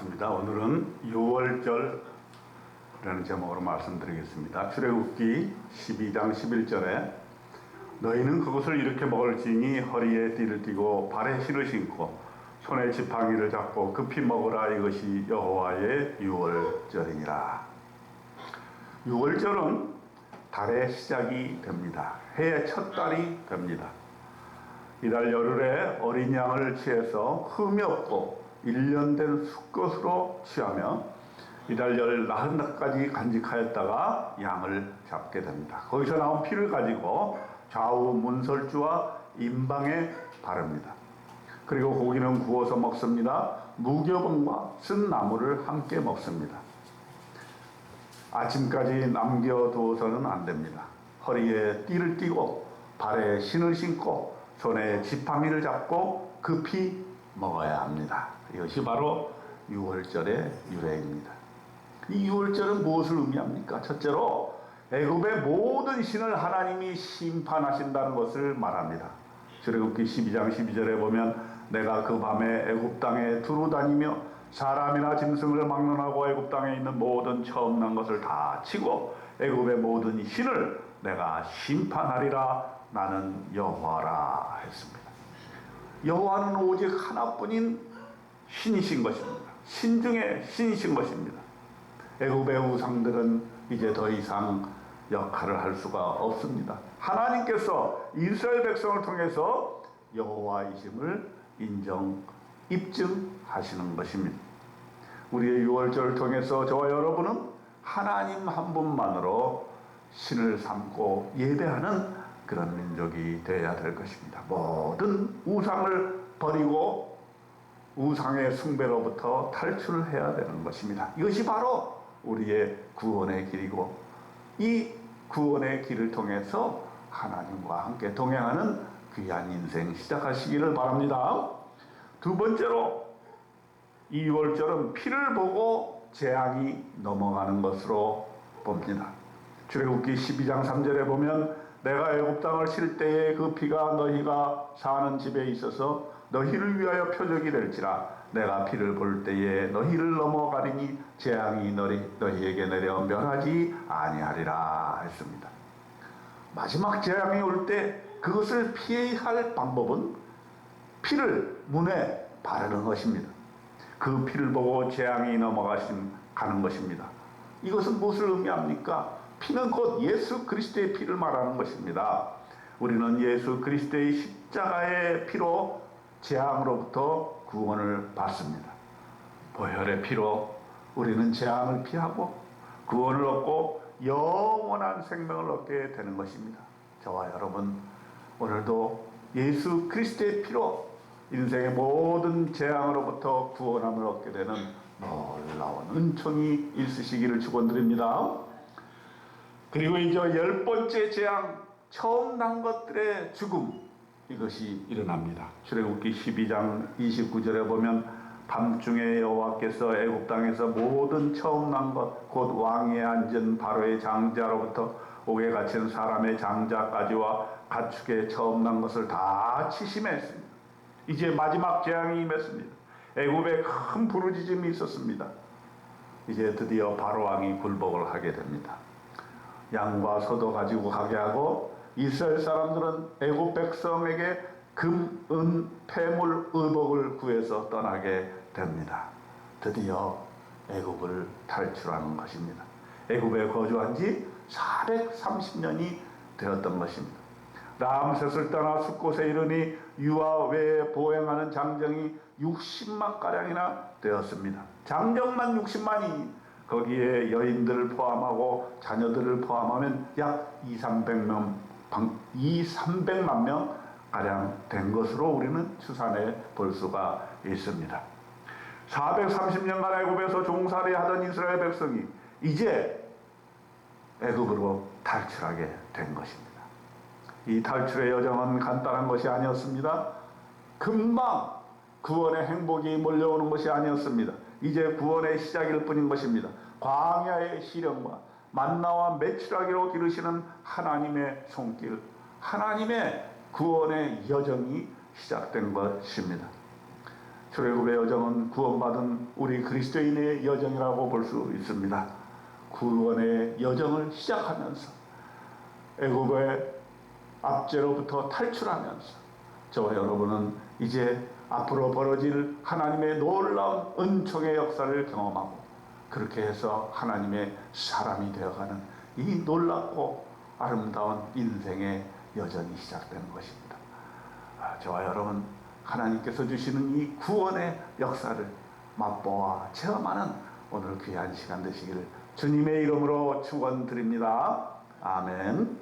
반갑습니다. 오늘은 6월절이라는 제목으로 말씀드리겠습니다. 출애굽기 12장 11절에 너희는 그것을 이렇게 먹을지니 허리에 띠를 띠고 발에 신을 신고 손에 지팡이를 잡고 급히 먹으라. 이것이 여호와의 6월절이니라. 6월절은 달의 시작이 됩니다. 해의 첫 달이 됩니다. 이달 열흘에 어린 양을 취해서 흠이 없고 1년 된 수컷으로 취하며 이달 열 나흘까지 간직하였다가 양을 잡게 됩니다. 거기서 나온 피를 가지고 좌우 문설주와 임방에 바릅니다. 그리고 고기는 구워서 먹습니다. 무교병과 쓴 나물을 함께 먹습니다. 아침까지 남겨두어서는 안 됩니다. 허리에 띠를 띠고 발에 신을 신고 손에 지팡이를 잡고 급히 먹어야 합니다. 이것이 바로 6월절의 유래입니다. 이 6월절은 무엇을 의미합니까? 첫째로 애굽의 모든 신을 하나님이 심판하신다는 것을 말합니다. 출애굽기 12장 12절에 보면 내가 그 밤에 애굽 땅에 두루 다니며 사람이나 짐승을 막론하고 애굽 땅에 있는 모든 처음 난 것을 다 치고 애굽의 모든 신을 내가 심판하리라. 나는 여호와라 했습니다. 여호와는 오직 하나뿐인 신이신 것입니다. 신 중에 신이신 것입니다. 애굽의 우상들은 이제 더 이상 역할을 할 수가 없습니다. 하나님께서 이스라엘 백성을 통해서 여호와이심을 입증하시는 것입니다. 우리의 6월절을 통해서 저와 여러분은 하나님 한 분만으로 신을 삼고 예배하는 그런 민족이 되어야 될 것입니다. 모든 우상을 버리고 우상의 숭배로부터 탈출해야 되는 것입니다. 이것이 바로 우리의 구원의 길이고 이 구원의 길을 통해서 하나님과 함께 동행하는 귀한 인생 시작하시기를 바랍니다. 두 번째로 이 6월절은 피를 보고 재앙이 넘어가는 것으로 봅니다. 출애굽기 12장 3절에 보면 내가 애굽 땅을 칠 때에 그 피가 너희가 사는 집에 있어서 너희를 위하여 표적이 될지라. 내가 피를 볼 때에 너희를 넘어가리니 재앙이 너희에게 내려 멸하지 아니하리라 했습니다. 마지막 재앙이 올 때 그것을 피할 방법은 피를 문에 바르는 것입니다. 그 피를 보고 재앙이 가는 것입니다. 이것은 무엇을 의미합니까? 피는 곧 예수 그리스도의 피를 말하는 것입니다. 우리는 예수 그리스도의 십자가의 피로 재앙으로부터 구원을 받습니다. 보혈의 피로 우리는 재앙을 피하고 구원을 얻고 영원한 생명을 얻게 되는 것입니다. 저와 여러분 오늘도 예수 그리스도의 피로 인생의 모든 재앙으로부터 구원함을 얻게 되는 놀라운 은총이 있으시기를 축원드립니다. 그리고 이제 10번째 재앙, 처음 난 것들의 죽음, 이것이 일어납니다. 출애굽기 12장 29절에 보면 밤중에 여호와께서 애굽 땅에서 모든 처음 난 것, 곧 왕위에 앉은 바로의 장자로부터 옥에 갇힌 사람의 장자까지와 가축의 처음 난 것을 다 치심했습니다. 이제 마지막 재앙이 임했습니다. 애굽에 큰 부르짖음이 있었습니다. 이제 드디어 바로 왕이 굴복을 하게 됩니다. 양과 소도 가지고 가게 하고 이스라엘 사람들은 애굽 백성에게 금, 은, 폐물, 의복을 구해서 떠나게 됩니다. 드디어 애굽을 탈출하는 것입니다. 애굽에 거주한 지 430년이 되었던 것입니다. 라암셋을 떠나 숫곳에 이르니 유아 외에 보행하는 장정이 60만가량이나 되었습니다. 장정만 60만이 거기에 여인들을 포함하고 자녀들을 포함하면 약 300만 명 가량 된 것으로 우리는 추산해 볼 수가 있습니다. 430년간 애굽에서 종살이 하던 이스라엘 백성이 이제 애굽으로 탈출하게 된 것입니다. 이 탈출의 여정은 간단한 것이 아니었습니다. 금방 구원의 행복이 몰려오는 것이 아니었습니다. 이제 구원의 시작일 뿐인 것입니다. 광야의 시련과 만나와 메추라기로 기르시는 하나님의 손길, 하나님의 구원의 여정이 시작된 것입니다. 출애굽의 여정은 구원받은 우리 그리스도인의 여정이라고 볼 수 있습니다. 구원의 여정을 시작하면서 애굽의 압제로부터 탈출하면서 저와 여러분은 이제 앞으로 벌어질 하나님의 놀라운 은총의 역사를 경험하고 그렇게 해서 하나님의 사람이 되어가는 이 놀랍고 아름다운 인생의 여정이 시작되는 것입니다. 저와 여러분, 하나님께서 주시는 이 구원의 역사를 맛보아 체험하는 오늘 귀한 시간 되시기를 주님의 이름으로 축원드립니다. 아멘.